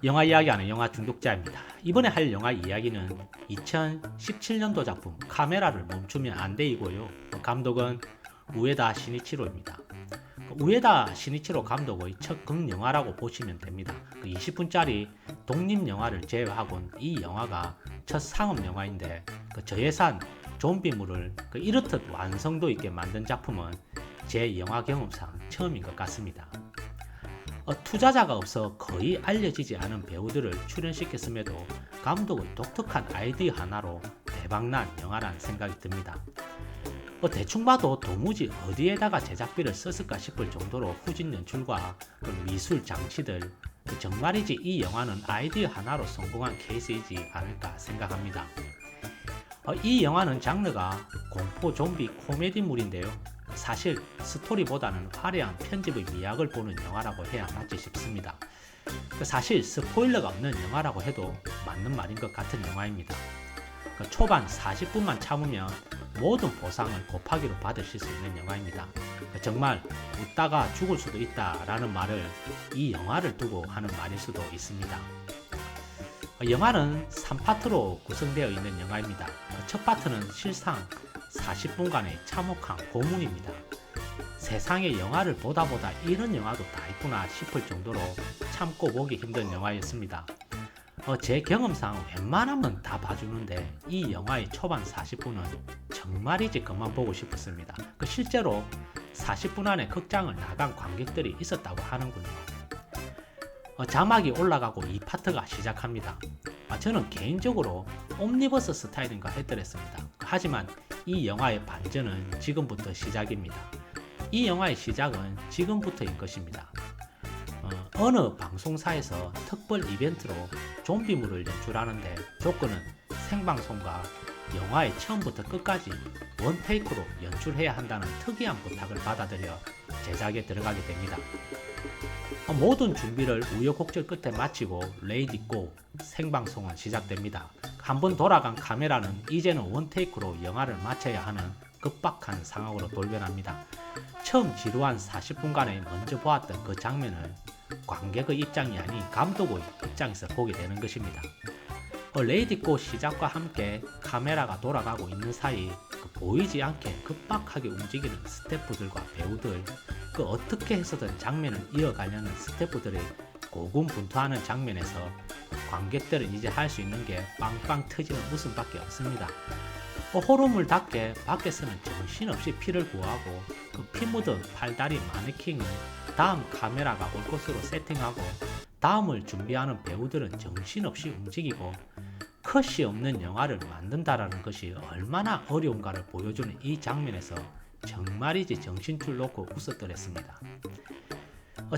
영화 이야기하는 영화 중독자입니다. 이번에 할 영화 이야기는 2017년도 작품 카메라를 멈추면 안 돼이고요. 감독은 우에다 시니치로입니다. 우에다 시니치로 감독의 첫 극영화라고 보시면 됩니다. 20분짜리 독립영화를 제외하곤 이 영화가 첫 상업영화인데 저예산 좀비물을 이렇듯 완성도 있게 만든 작품은 제 영화 경험상 처음인 것 같습니다. 투자자가 없어 거의 알려지지 않은 배우들을 출연시켰음에도 감독의 독특한 아이디어 하나로 대박난 영화란 생각이 듭니다. 대충 봐도 도무지 어디에다가 제작비를 썼을까 싶을 정도로 후진 연출과 미술 장치들, 정말이지 이 영화는 아이디어 하나로 성공한 케이스이지 않을까 생각합니다. 이 영화는 장르가 공포 좀비 코미디물인데요. 사실 스토리보다는 화려한 편집의 미학을 보는 영화라고 해야 맞지 싶습니다. 사실 스포일러가 없는 영화라고 해도 맞는 말인 것 같은 영화입니다. 초반 40분만 참으면 모든 보상을 곱하기로 받으실 수 있는 영화입니다. 정말 웃다가 죽을 수도 있다라는 말을 이 영화를 두고 하는 말일 수도 있습니다. 영화는 3파트로 구성되어 있는 영화입니다. 첫 파트는 실상 40분간의 참혹한 고문입니다. 세상에 영화를 보다 이런 영화도 다 있구나 싶을 정도로 참고 보기 힘든 영화였습니다. 제 경험상 웬만하면 다 봐주는데 이 영화의 초반 40분은 정말이지 그만 보고 싶었습니다. 실제로 40분 안에 극장을 나간 관객들이 있었다고 하는군요. 자막이 올라가고 이 파트가 시작합니다. 저는 개인적으로 옴니버스 스타일인가 했더랬습니다. 하지만 이 영화의 반전은 지금부터 시작입니다. 이 영화의 시작은 지금부터인 것입니다. 어느 방송사에서 특별 이벤트로 좀비물을 연출하는데 조건은 생방송과 영화의 처음부터 끝까지 원테이크로 연출해야 한다는 특이한 부탁을 받아들여 제작에 들어가게 됩니다. 모든 준비를 우여곡절 끝에 마치고 레이디 고 생방송은 시작됩니다. 한번 돌아간 카메라는 이제는 원테이크로 영화를 마쳐야 하는 급박한 상황으로 돌변합니다. 처음 지루한 40분간에 먼저 보았던 그 장면을 관객의 입장이 아닌 감독의 입장에서 보게 되는 것입니다. 레이디 고 시작과 함께 카메라가 돌아가고 있는 사이 보이지 않게 급박하게 움직이는 스태프들과 배우들, 어떻게 해서든 장면을 이어가려는 스태프들의 고군분투하는 장면에서 관객들은 이제 할 수 있는 게 빵빵 터지는 웃음밖에 없습니다. 호러물답게 밖에서는 정신없이 피를 구하고 피 묻은 팔다리 마네킹을 다음 카메라가 올 것으로 세팅하고 다음을 준비하는 배우들은 정신없이 움직이고 컷이 없는 영화를 만든다라는 것이 얼마나 어려운가를 보여주는 이 장면에서 정말이지 정신줄 놓고 웃었더랬습니다.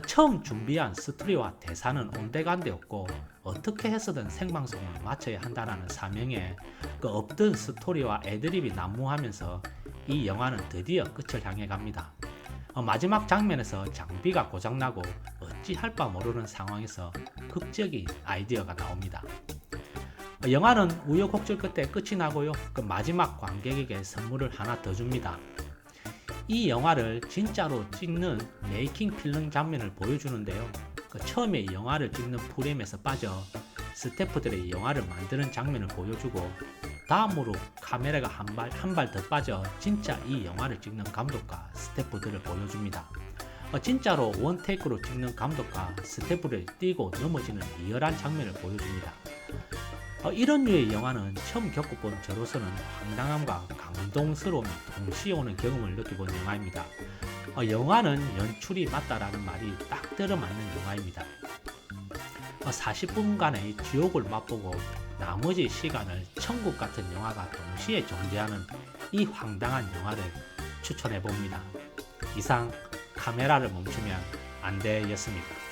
처음 준비한 스토리와 대사는 온데간데없고 어떻게 해서든 생방송을 마쳐야 한다는 사명에 없던 스토리와 애드립이 난무하면서 이 영화는 드디어 끝을 향해 갑니다. 마지막 장면에서 장비가 고장나고 어찌할 바 모르는 상황에서 극적인 아이디어가 나옵니다. 영화는 우여곡절 끝에 끝이 나고요. 마지막 관객에게 선물을 하나 더 줍니다. 이 영화를 진짜로 찍는 메이킹 필름 장면을 보여주는데요. 처음에 영화를 찍는 프레임에서 빠져 스태프들의 영화를 만드는 장면을 보여주고 다음으로 카메라가 한 발 더 빠져 진짜 이 영화를 찍는 감독과 스태프들을 보여줍니다. 진짜로 원테이크로 찍는 감독과 스태프를 뛰고 넘어지는 리얼한 장면을 보여줍니다. 이런 류의 영화는 처음 겪어본 저로서는 황당함과 감동스러움이 동시에 오는 경험을 느껴본 영화입니다. 영화는 연출이 맞다라는 말이 딱 들어맞는 영화입니다. 40분간의 지옥을 맛보고 나머지 시간을 천국 같은 영화가 동시에 존재하는 이 황당한 영화를 추천해봅니다. 이상 카메라를 멈추면 안 돼였습니다.